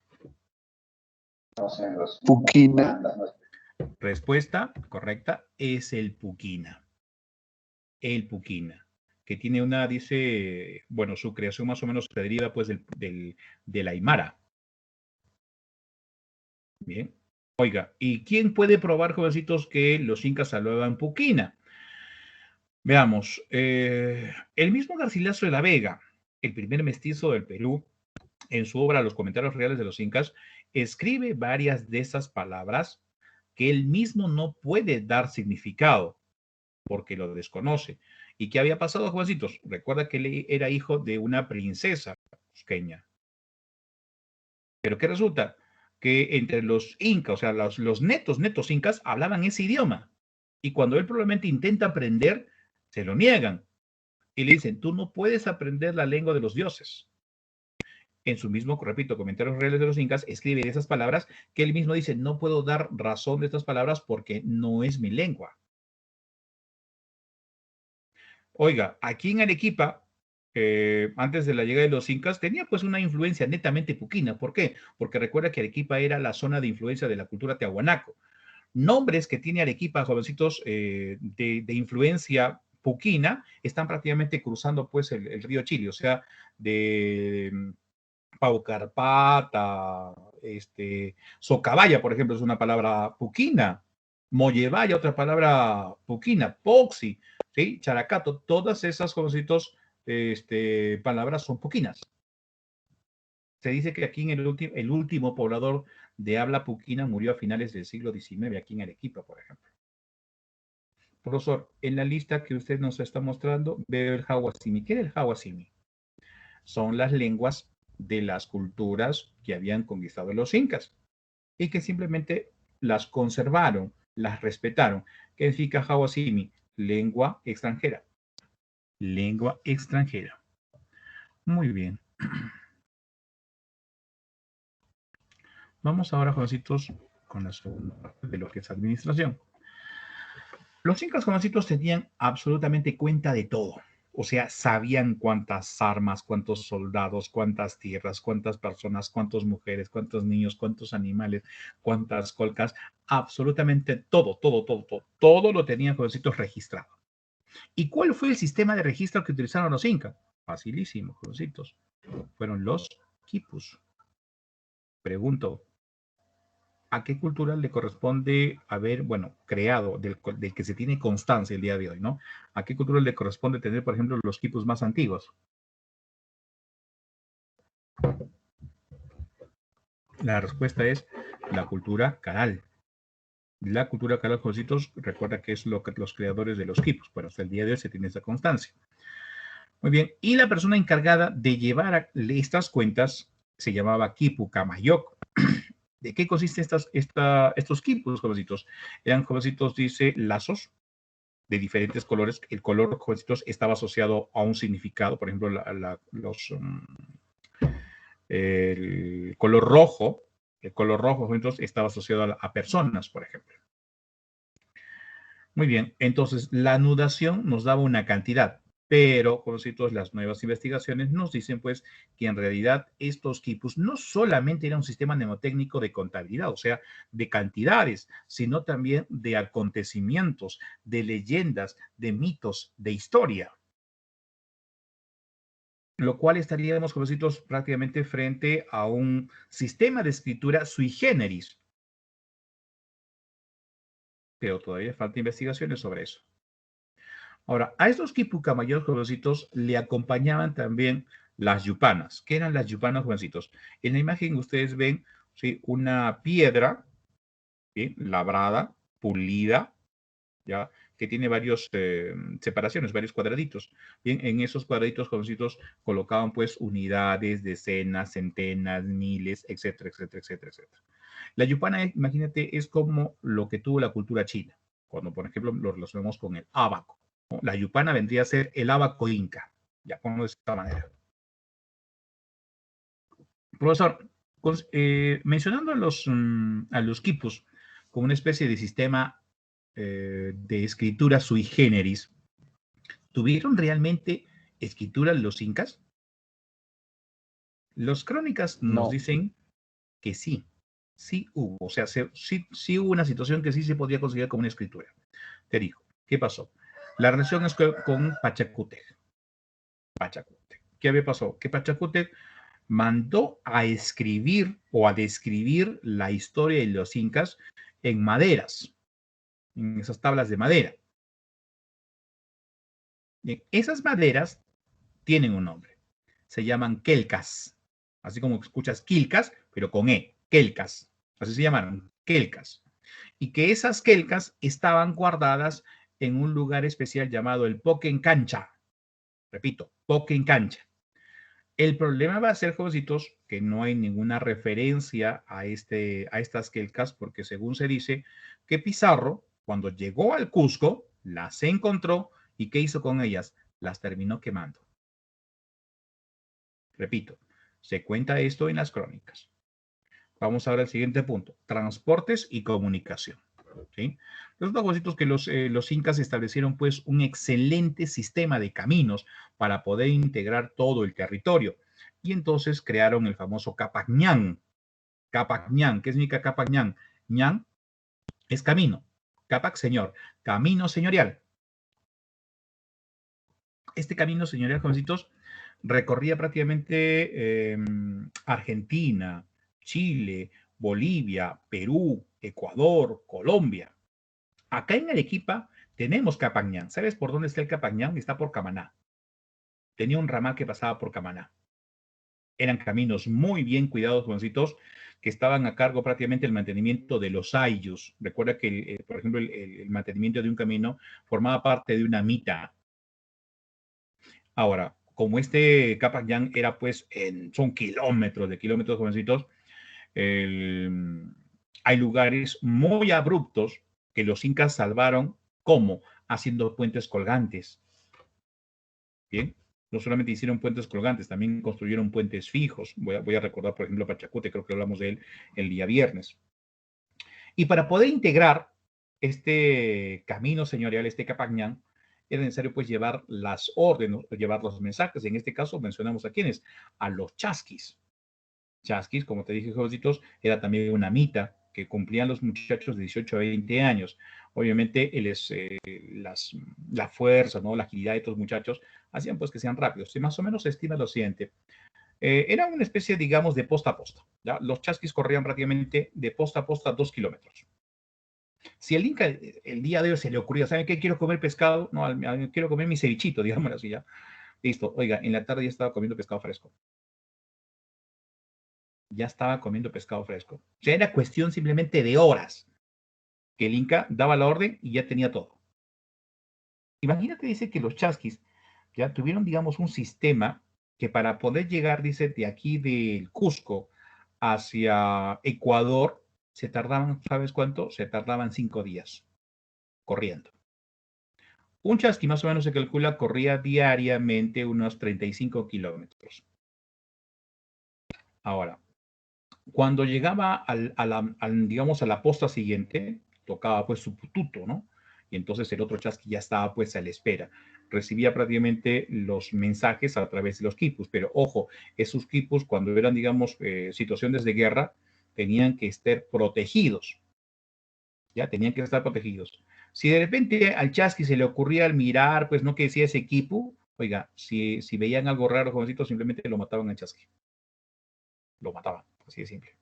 Puquina. Respuesta correcta es el puquina. El puquina, que tiene dice, bueno, su creación más o menos se deriva pues del aymara. Bien. Oiga, ¿y quién puede probar, jovencitos, que los incas hablaban puquina? Veamos, el mismo Garcilaso de la Vega, el primer mestizo del Perú, en su obra Los Comentarios Reales de los Incas, escribe varias de esas palabras que él mismo no puede dar significado porque lo desconoce. ¿Y qué había pasado, jovencitos? Recuerda que él era hijo de una princesa cusqueña. Pero ¿qué resulta? Que entre los incas, o sea, los netos incas, hablaban ese idioma. Y cuando él probablemente intenta aprender, se lo niegan. Y le dicen, tú no puedes aprender la lengua de los dioses. En su mismo, repito, Comentarios Reales de los Incas, escribe esas palabras que él mismo dice, no puedo dar razón de estas palabras porque no es mi lengua. Oiga, aquí en Arequipa, antes de la llegada de los incas, tenía pues una influencia netamente puquina. ¿Por qué? Porque recuerda que Arequipa era la zona de influencia de la cultura tiahuanaco. Nombres que tiene Arequipa, jovencitos, de influencia puquina, están prácticamente cruzando pues el río Chili, o sea, de Paucarpata, Socabaya, por ejemplo, es una palabra puquina, Mollevaya, otra palabra puquina, Poxi, ¿sí? Characato, todas esas jovencitos, palabras son puquinas. Se dice que aquí en el último poblador de habla puquina murió a finales del siglo XIX, aquí en Arequipa, por ejemplo. Profesor, en la lista que usted nos está mostrando, veo el Hawasimi. ¿Qué es el Hawasimi? Son las lenguas de las culturas que habían conquistado los incas y que simplemente las conservaron, las respetaron. ¿Qué significa Hawasimi? Lengua extranjera. Lengua extranjera. Muy bien. Vamos ahora, jovencitos, con la segunda parte de lo que es administración. Los incas, jovencitos, tenían absolutamente cuenta de todo. O sea, sabían cuántas armas, cuántos soldados, cuántas tierras, cuántas personas, cuántas mujeres, cuántos niños, cuántos animales, cuántas colcas, absolutamente todo, todo, todo, todo. Todo lo tenían, jovencitos, registrado. ¿Y cuál fue el sistema de registro que utilizaron los incas? Facilísimo, jovencitos. Fueron los quipus. Pregunto, ¿a qué cultura le corresponde haber, bueno, creado, del que se tiene constancia el día de hoy, ¿no? ¿A qué cultura le corresponde tener, por ejemplo, los quipus más antiguos? La respuesta es la cultura caral. La cultura caral, jovencitos, recuerda que es lo que los creadores de los quipus, pero hasta el día de hoy se tiene esa constancia. Muy bien, y la persona encargada de llevar estas cuentas se llamaba Quipu Camayoc. ¿De qué consisten estos quipus, jovencitos? Eran, jovencitos, dice, lazos de diferentes colores. El color, jovencitos, estaba asociado a un significado. Por ejemplo, el color rojo, jovencitos, estaba asociado a personas, por ejemplo. Muy bien, entonces la anudación nos daba una cantidad, pero, jovencitos, las nuevas investigaciones nos dicen, pues, que en realidad estos quipus no solamente eran un sistema mnemotécnico de contabilidad, o sea, de cantidades, sino también de acontecimientos, de leyendas, de mitos, de historia. Lo cual estaríamos, jovencitos, prácticamente frente a un sistema de escritura sui generis. Pero todavía falta investigaciones sobre eso. Ahora, a estos quipucamayos, jovencitos, le acompañaban también las yupanas. ¿Qué eran las yupanas, jovencitos? En la imagen ustedes ven, ¿sí?, una piedra, ¿sí?, labrada, pulida, ¿ya?, que tiene varias separaciones, varios cuadraditos. Bien, en esos cuadraditos, jovencitos, colocaban pues unidades, decenas, centenas, miles, etcétera, etcétera, etcétera, etcétera. La yupana, imagínate, es como lo que tuvo la cultura china, cuando, por ejemplo, lo relacionamos con el ábaco, ¿no? La yupana vendría a ser el ábaco inca, ya pongo de esta manera. Profesor, mencionando a los quipus como una especie de sistema de escritura sui generis, ¿tuvieron realmente escritura los incas? Los crónicas nos No, dicen que sí, sí hubo, o sea, sí hubo una situación que sí se podía considerar como una escritura. Te digo, ¿qué pasó? La relación es con Pachacútec. Pachacútec. ¿Qué había pasado? Que Pachacútec mandó a escribir o a describir la historia de los incas en maderas, en esas tablas de madera. Bien, esas maderas tienen un nombre. Se llaman quelcas. Así como escuchas quilcas, pero con E. Quelcas. Así se llamaron, quelcas. Y que esas quelcas estaban guardadas en un lugar especial llamado el Poquencancha. Repito, Poquencancha. El problema va a ser, jovencitos, que no hay ninguna referencia a estas quelcas, porque según se dice, que Pizarro, cuando llegó al Cusco, las encontró y ¿qué hizo con ellas? Las terminó quemando. Repito, se cuenta esto en las crónicas. Vamos ahora al siguiente punto, transportes y comunicación. ¿Sí? Los propósitos que los incas establecieron pues un excelente sistema de caminos para poder integrar todo el territorio. Y entonces crearon el famoso Capacñán. Capacñán, ¿qué significa Capacñán? Ñán es camino. Capac, señor. Camino señorial. Este camino señorial, jovencitos, recorría prácticamente Argentina, Chile, Bolivia, Perú, Ecuador, Colombia. Acá en Arequipa tenemos Capañán. ¿Sabes por dónde está el Capañán? Está por Camaná. Tenía un ramal que pasaba por Camaná. Eran caminos muy bien cuidados, jovencitos, que estaban a cargo prácticamente del mantenimiento de los ayllus. Recuerda que, por ejemplo, el mantenimiento de un camino formaba parte de una mita. Ahora, como este Capañán era pues, son kilómetros, jovencitos, hay lugares muy abruptos que los incas salvaron, ¿cómo? Haciendo puentes colgantes. Bien, no solamente hicieron puentes colgantes, también construyeron puentes fijos. Voy a recordar, por ejemplo, Pachacute, creo que hablamos de él el día viernes. Y para poder integrar este camino señorial, este Capañán, era necesario pues llevar las órdenes, llevar los mensajes. En este caso mencionamos a quiénes, a los chasquis. Chasquis, como te dije, jovencitos, era también una mita que cumplían los muchachos de 18 a 20 años. Obviamente, la fuerza, ¿no?, la agilidad de estos muchachos hacían pues que sean rápidos. Y más o menos se estima lo siguiente. Era una especie, digamos, de posta a posta. ¿Ya? Los chasquis corrían prácticamente de posta a posta 2 kilómetros. Si el Inca el día de hoy se le ocurría, ¿saben qué? Quiero comer pescado, no, quiero comer mi cevichito, digamos así, ya. Listo, oiga, en la tarde ya estaba comiendo pescado fresco. Ya estaba comiendo pescado fresco. O sea, era cuestión simplemente de horas que el Inca daba la orden y ya tenía todo. Imagínate, dice que los chasquis ya tuvieron, digamos, un sistema que para poder llegar, dice, de aquí del Cusco hacia Ecuador, se tardaban, ¿sabes cuánto? Se tardaban 5 días corriendo. Un chasqui más o menos se calcula corría diariamente unos 35 kilómetros. Ahora, cuando llegaba digamos, a la posta siguiente, tocaba pues su pututo, ¿no? Y entonces el otro chasqui ya estaba pues a la espera. Recibía prácticamente los mensajes a través de los quipus, pero ojo, esos quipus cuando eran, digamos, situaciones de guerra, tenían que estar protegidos, ya tenían que estar protegidos. Si de repente al chasqui se le ocurría al mirar, pues no que decía ese equipo, oiga, si veían algo raro, jovencito, simplemente lo mataban al chasqui. Lo mataban, así de simple.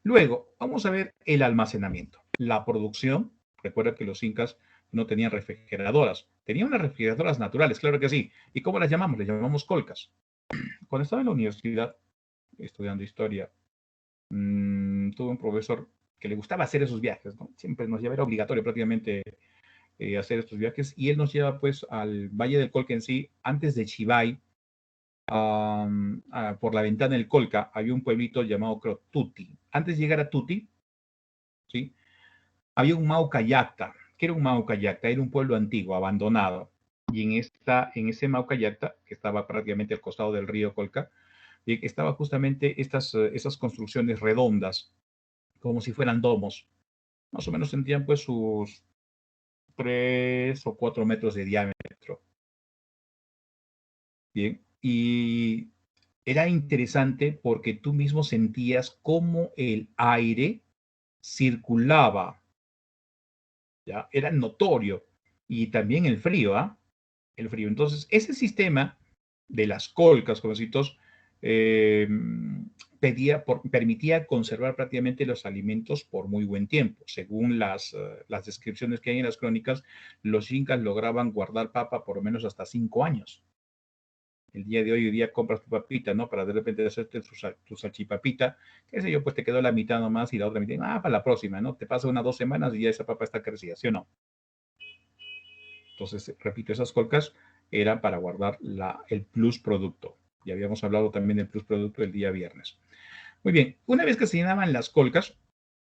Luego, vamos a ver el almacenamiento. La producción, recuerda que los incas no tenían refrigeradoras, tenían unas refrigeradoras naturales, claro que sí. ¿Y cómo las llamamos? Les llamamos colcas. Cuando estaba en la universidad, estudiando historia, tuve un profesor que le gustaba hacer esos viajes, ¿no? Siempre nos llevaba, era obligatorio prácticamente hacer estos viajes, y él nos lleva pues al Valle del Colca en sí, antes de Chivay, por la ventana del Colca, había un pueblito llamado, creo, Tuti. Antes de llegar a Tuti, ¿sí? Había un Maucallacta. ¿Qué era un Maucallacta? Era un pueblo antiguo, abandonado. Y en ese Maucallacta, que estaba prácticamente al costado del río Colca, estaba justamente esas construcciones redondas, como si fueran domos. Más o menos tendrían pues sus 3 o 4 metros de diámetro. Bien, y era interesante porque tú mismo sentías cómo el aire circulaba, ¿ya? Era notorio. Y también el frío, ¿ah? El frío. Entonces, ese sistema de las colcas, jovencitos, eh, permitía conservar prácticamente los alimentos por muy buen tiempo. Según las descripciones que hay en las crónicas, los incas lograban guardar papa por lo menos hasta 5 años. El día de hoy día compras tu papita, ¿no? Para de repente hacerte tu salchipapita, qué sé yo, pues te quedó la mitad nomás y la otra mitad, para la próxima, ¿no? Te pasa 1 o 2 semanas y ya esa papa está crecida, ¿sí o no? Entonces, repito, esas colcas eran para guardar el plus producto. Ya habíamos hablado también del plus producto el día viernes. Muy bien, una vez que se llenaban las colcas,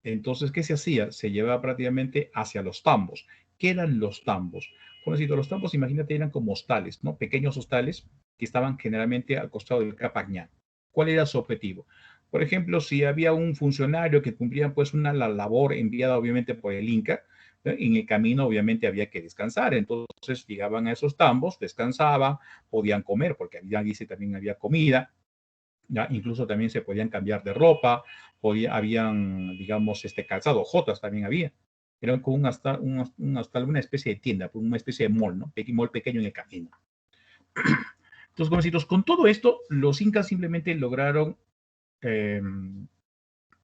entonces, ¿qué se hacía? Se llevaba prácticamente hacia los tambos. ¿Qué eran los tambos? Jovencito, los tambos, imagínate, eran como hostales, ¿no? Pequeños hostales que estaban generalmente al costado del Capañán. ¿Cuál era su objetivo? Por ejemplo, si había un funcionario que cumplía pues una labor enviada obviamente por el Inca, en el camino obviamente había que descansar, entonces llegaban a esos tambos, descansaban, podían comer, porque había, dice, también había comida, ¿ya? Incluso también se podían cambiar de ropa, habían, digamos, calzado, jotas también había. Era como una especie de tienda, una especie de mall, ¿no? Mall pequeño en el camino. Entonces, jovencitos, con todo esto, los incas simplemente lograron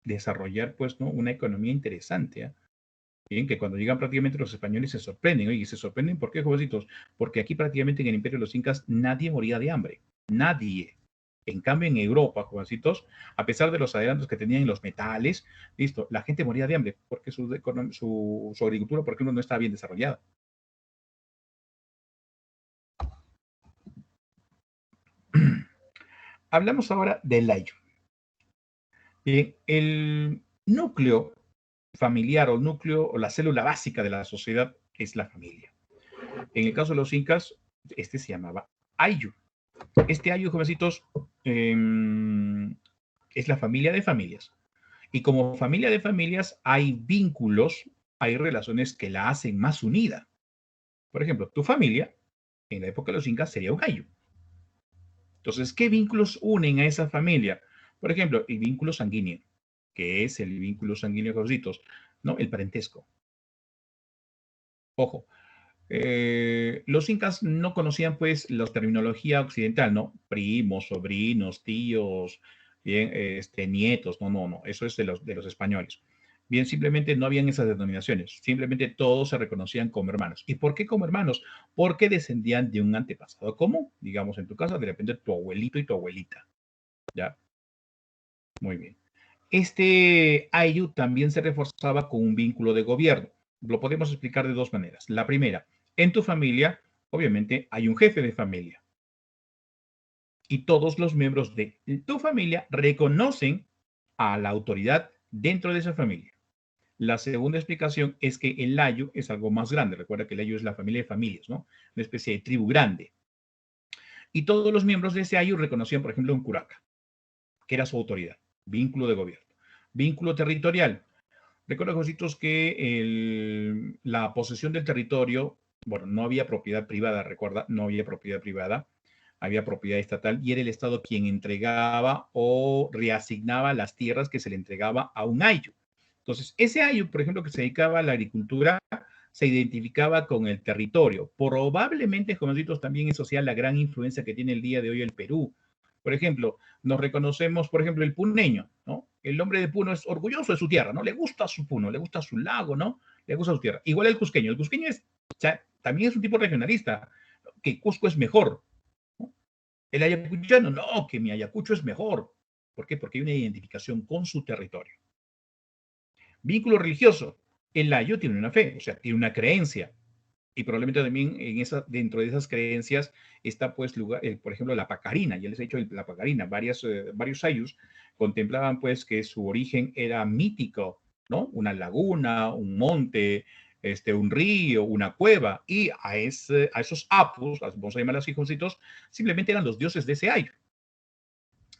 desarrollar, pues, ¿no? Una economía interesante, ¿eh? Bien, que cuando llegan prácticamente los españoles se sorprenden. Oye, ¿se sorprenden por qué, jovencitos? Porque aquí prácticamente en el imperio de los incas nadie moría de hambre. Nadie. En cambio, en Europa, jovencitos, a pesar de los adelantos que tenían en los metales, listo, la gente moría de hambre porque su agricultura, por ejemplo, no estaba bien desarrollada. Hablamos ahora del ayo. Bien, el núcleo familiar o núcleo o la célula básica de la sociedad es la familia. En el caso de los incas, se llamaba ayu. Este ayu, jovencitos, es la familia de familias. Y como familia de familias hay vínculos, hay relaciones que la hacen más unida. Por ejemplo, tu familia, en la época de los incas, sería un ayu. Entonces, ¿qué vínculos unen a esa familia? Por ejemplo, el vínculo sanguíneo. ¿Qué es el vínculo sanguíneo, jovencitos? ¿No? El parentesco. Ojo, los incas no conocían pues la terminología occidental, ¿no? Primos, sobrinos, tíos, bien, nietos, no, eso es de los españoles. Bien, simplemente no habían esas denominaciones, simplemente todos se reconocían como hermanos. ¿Y por qué como hermanos? Porque descendían de un antepasado común, digamos en tu casa, de repente tu abuelito y tu abuelita, ¿ya? Muy bien. Este ayu también se reforzaba con un vínculo de gobierno. Lo podemos explicar de 2 maneras. La primera, en tu familia, obviamente, hay un jefe de familia. Y todos los miembros de tu familia reconocen a la autoridad dentro de esa familia. La segunda explicación es que el layo es algo más grande. Recuerda que el layo es la familia de familias, ¿no? Una especie de tribu grande. Y todos los miembros de ese layo reconocían, por ejemplo, a un curaca, que era su autoridad, vínculo de gobierno. Vínculo territorial. Recuerda, Jositos, que la posesión del territorio, bueno, no había propiedad privada, recuerda, no había propiedad privada, había propiedad estatal y era el Estado quien entregaba o reasignaba las tierras que se le entregaba a un ayo. Entonces, ese ayo, por ejemplo, que se dedicaba a la agricultura, se identificaba con el territorio. Probablemente, Jositos, también eso sea la gran influencia que tiene el día de hoy el Perú. Por ejemplo, nos reconocemos, por ejemplo, el puneño, ¿no? El hombre de Puno es orgulloso de su tierra, ¿no? Le gusta su Puno, le gusta su lago, ¿no? Le gusta su tierra. Igual el cusqueño es, o sea, también es un tipo regionalista, que Cusco es mejor, ¿no? El ayacuchano, no, que mi Ayacucho es mejor. ¿Por qué? Porque hay una identificación con su territorio. Vínculo religioso. El layo tiene una fe, o sea, tiene una creencia. Y probablemente también dentro de esas creencias está, pues, por ejemplo, la pacarina. Ya les he dicho la pacarina. Varios ayus contemplaban, pues, que su origen era mítico, ¿no? Una laguna, un monte, un río, una cueva. Y a esos apus, vamos a llamar así, hijoncitos, simplemente eran los dioses de ese ayu.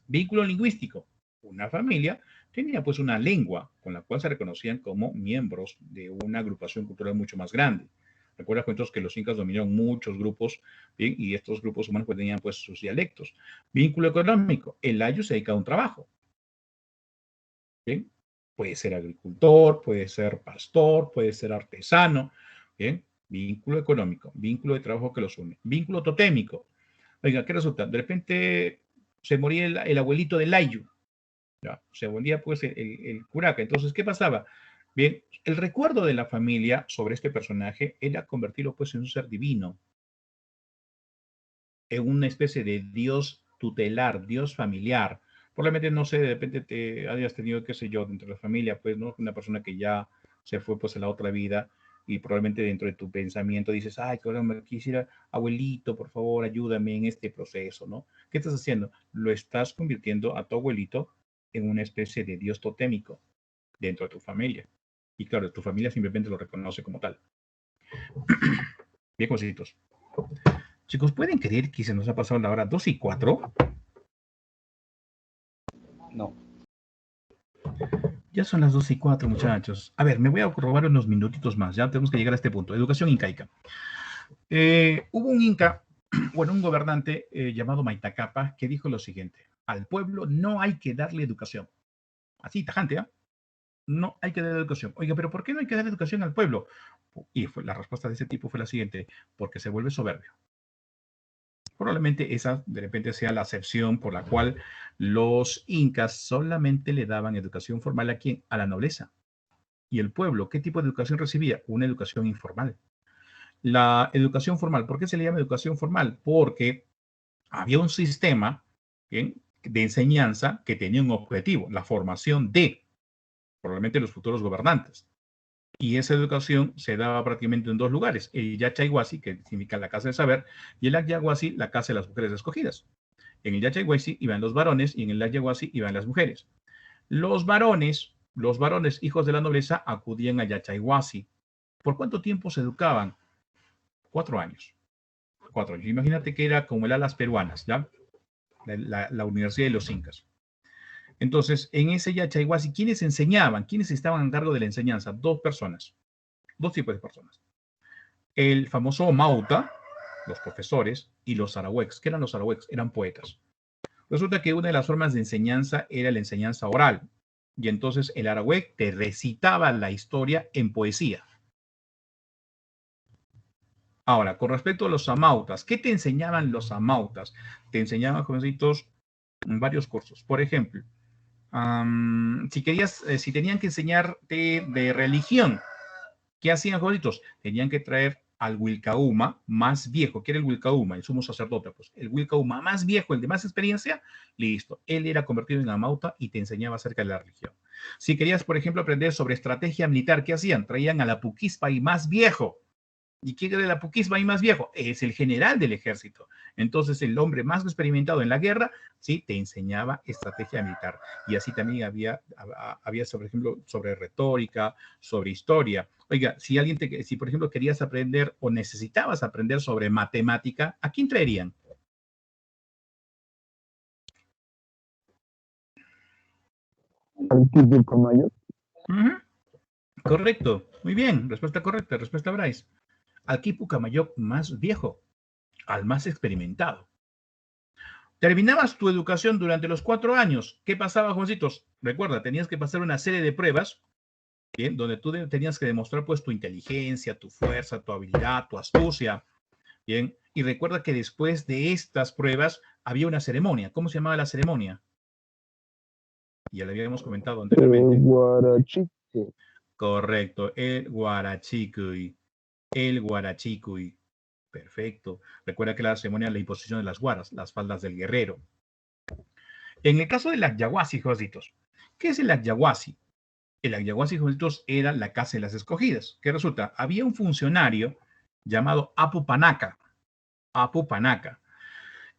Vínculo lingüístico. Una familia tenía, pues, una lengua con la cual se reconocían como miembros de una agrupación cultural mucho más grande. Recuerda, cuentos, que los incas dominaron muchos grupos, ¿bien? Y estos grupos humanos pues, tenían, pues, sus dialectos. Vínculo económico. El ayu se dedica a un trabajo. ¿Bien? Puede ser agricultor, puede ser pastor, puede ser artesano. ¿Bien? Vínculo económico. Vínculo de trabajo que los une. Vínculo totémico. Oiga, ¿qué resulta? De repente se moría el abuelito del ayu. ¿Ya? Se moría, pues, el curaca. Entonces, ¿qué pasaba? Bien, el recuerdo de la familia sobre este personaje era convertirlo, pues, en un ser divino, en una especie de Dios tutelar, Dios familiar. Probablemente, no sé, de repente te hayas tenido, qué sé yo, dentro de la familia, pues, ¿no? Una persona que ya se fue, pues, a la otra vida y probablemente dentro de tu pensamiento dices, ay, que ahora me quisiera, abuelito, por favor, ayúdame en este proceso, ¿no? ¿Qué estás haciendo? Lo estás convirtiendo a tu abuelito en una especie de Dios totémico dentro de tu familia. Y claro, tu familia simplemente lo reconoce como tal. Bien, cositos. Chicos, ¿pueden creer que se nos ha pasado la hora 2:04? No. Ya son las 2:04, muchachos. A ver, me voy a robar unos minutitos más. Ya tenemos que llegar a este punto. Educación incaica. Hubo un inca, bueno, un gobernante llamado Maitacapa, que dijo lo siguiente: al pueblo no hay que darle educación. Así, tajante, ¿ah? No hay que dar educación. Oiga, pero ¿por qué no hay que dar educación al pueblo? Y la respuesta de ese tipo fue la siguiente: porque se vuelve soberbio. Probablemente esa de repente sea la acepción por la cual los incas solamente le daban educación formal a quién, a la nobleza. Y el pueblo, ¿qué tipo de educación recibía? Una educación informal. La educación formal, ¿por qué se le llama educación formal? Porque había un sistema, ¿bien?, de enseñanza que tenía un objetivo, la formación de probablemente los futuros gobernantes. Y esa educación se daba prácticamente en dos lugares: el Yachaywasi, que significa la casa del saber, y el Yaguasi, la casa de las mujeres escogidas. En el Yachaywasi iban los varones y en el Yaguasi iban las mujeres. Los varones, hijos de la nobleza, acudían a Yachaywasi. ¿Por cuánto tiempo se educaban? 4 años. 4 años. Imagínate que era como el Alas Peruanas, ¿ya? La Universidad de los Incas. Entonces, en ese Yachaywasi, ¿quiénes enseñaban? ¿Quiénes estaban a cargo de la enseñanza? 2 personas. 2 tipos de personas. El famoso Mauta, los profesores, y los arahuecs. ¿Qué eran los arahuecs? Eran poetas. Resulta que una de las formas de enseñanza era la enseñanza oral. Y entonces el arahuec te recitaba la historia en poesía. Ahora, con respecto a los amautas, ¿qué te enseñaban los amautas? Te enseñaban, jovencitos, varios cursos. Por ejemplo, si tenían que enseñarte de religión, ¿qué hacían, jovencitos? Tenían que traer al Wilcauma más viejo. ¿Qué era el Wilcauma? El sumo sacerdote. Pues el Wilcauma más viejo, el de más experiencia, listo. Él era convertido en amauta y te enseñaba acerca de la religión. Si querías, por ejemplo, aprender sobre estrategia militar, ¿qué hacían? Traían al Apuquispa y más viejo. ¿Y quién era el Apuquispa y más viejo? Es el general del ejército. Entonces, el hombre más experimentado en la guerra, sí, te enseñaba estrategia militar. Y así también había por ejemplo, sobre retórica, sobre historia. Oiga, si por ejemplo querías aprender o necesitabas aprender sobre matemática, ¿a quién traerían? Al típico mayor. Correcto, muy bien, respuesta correcta, respuesta Bryce. Al Quipu Camayoc más viejo, al más experimentado. Terminabas tu educación durante los 4 años. ¿Qué pasaba, Juancitos? Recuerda, tenías que pasar una serie de pruebas, ¿bien? Donde tú tenías que demostrar pues tu inteligencia, tu fuerza, tu habilidad, tu astucia, ¿bien? Y recuerda que después de estas pruebas había una ceremonia. ¿Cómo se llamaba la ceremonia? Ya la habíamos comentado anteriormente. Guarachique. Correcto, el Guarachicuy. El Guarachicuy. Perfecto. Recuerda que la ceremonia de la imposición de las guaras, las faldas del guerrero. En el caso del Ayahuasí, jovencitos, ¿qué es el Ayahuasí? El Ayahuasí, jovencitos, era la casa de las escogidas. ¿Qué resulta? Había un funcionario llamado Apu Panaca,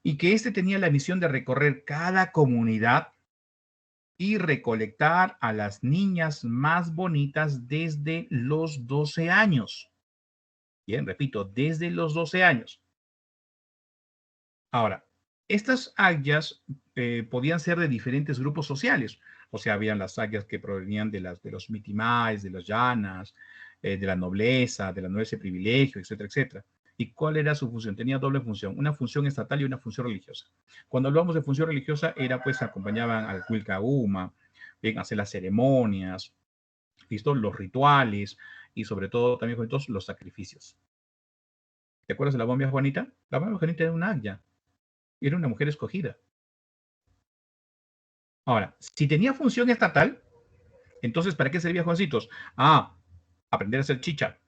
y que este tenía la misión de recorrer cada comunidad y recolectar a las niñas más bonitas desde los 12 años. Bien, repito, desde los 12 años. Ahora, estas ayas podían ser de diferentes grupos sociales. O sea, habían las ayas que provenían de los mitimáes, de las llanas, de la nobleza de privilegio, etcétera, etcétera. ¿Y cuál era su función? Tenía doble función, una función estatal y una función religiosa. Cuando hablamos de función religiosa, era pues acompañaban al Wilcauma, bien, hacer las ceremonias, ¿listo? Los rituales y sobre todo también con todos los sacrificios. ¿Te acuerdas de la momia Juanita? La momia Juanita era una aya. Era una mujer escogida. Ahora, si tenía función estatal, entonces, ¿para qué servía Juancitos? Aprender a hacer chicha,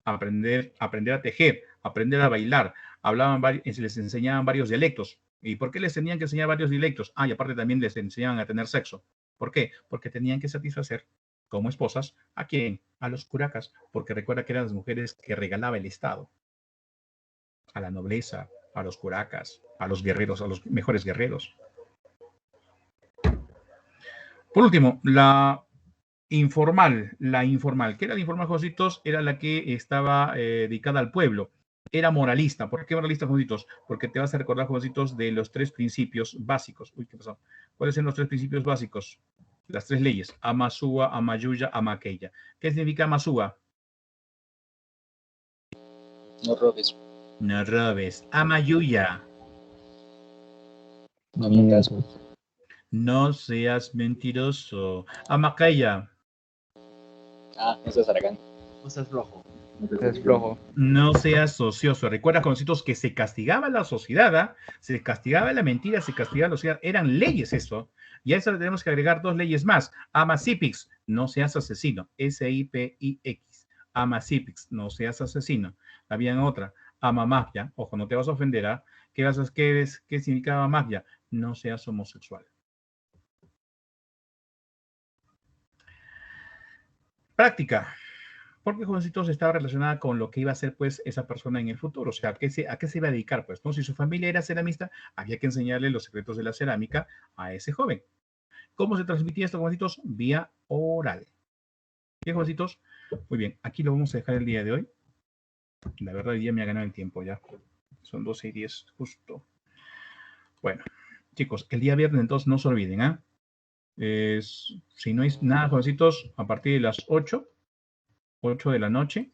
aprender a tejer, aprender a bailar. Les enseñaban varios dialectos. ¿Y por qué les tenían que enseñar varios dialectos? Y aparte también les enseñaban a tener sexo. ¿Por qué? Porque tenían que satisfacer como esposas ¿a quién? A los curacas, porque recuerda que eran las mujeres que regalaba el Estado. A la nobleza, a los curacas, a los guerreros, a los mejores guerreros. Por último, la informal. ¿Qué era la informal, Jositos? Era la que estaba dedicada al pueblo. Era moralista. ¿Por qué moralista, Jositos? Porque te vas a recordar, Jositos, de los 3 principios básicos. Uy, ¿qué pasó? ¿Cuáles son los 3 principios básicos? Las 3 leyes. Amasúa, Amayuya, Amaqueya. ¿Qué significa Amasúa? No robes. No robes. Amayuya. No mientas. No seas mentiroso. Amaqueya. Eso es aragán. No seas flojo. Es flojo. No seas ocioso. Recuerda, jovencitos, que se castigaba la sociedad, se castigaba la mentira, se castigaba la sociedad. Eran leyes eso. Y a eso le tenemos que agregar 2 leyes más. Amasipix, no seas asesino. S-I-P-I-X. Amasipix, no seas asesino. Había otra. Amamafia, ojo, no te vas a ofender. ¿Qué significaba mafia? No seas homosexual. Práctica. Porque, jovencitos, estaba relacionada con lo que iba a hacer, pues, esa persona en el futuro. O sea, ¿a qué se iba a dedicar? Pues, ¿no? Si su familia era ceramista, había que enseñarle los secretos de la cerámica a ese joven. ¿Cómo se transmitía esto, jovencitos? Vía oral. Bien, jovencitos. Muy bien. Aquí lo vamos a dejar el día de hoy. La verdad, ya me ha ganado el tiempo ya. Son 12:10 justo. Bueno, chicos, el día viernes, entonces, no se olviden, si no hay nada, jovencitos, a partir de las 8 de la noche,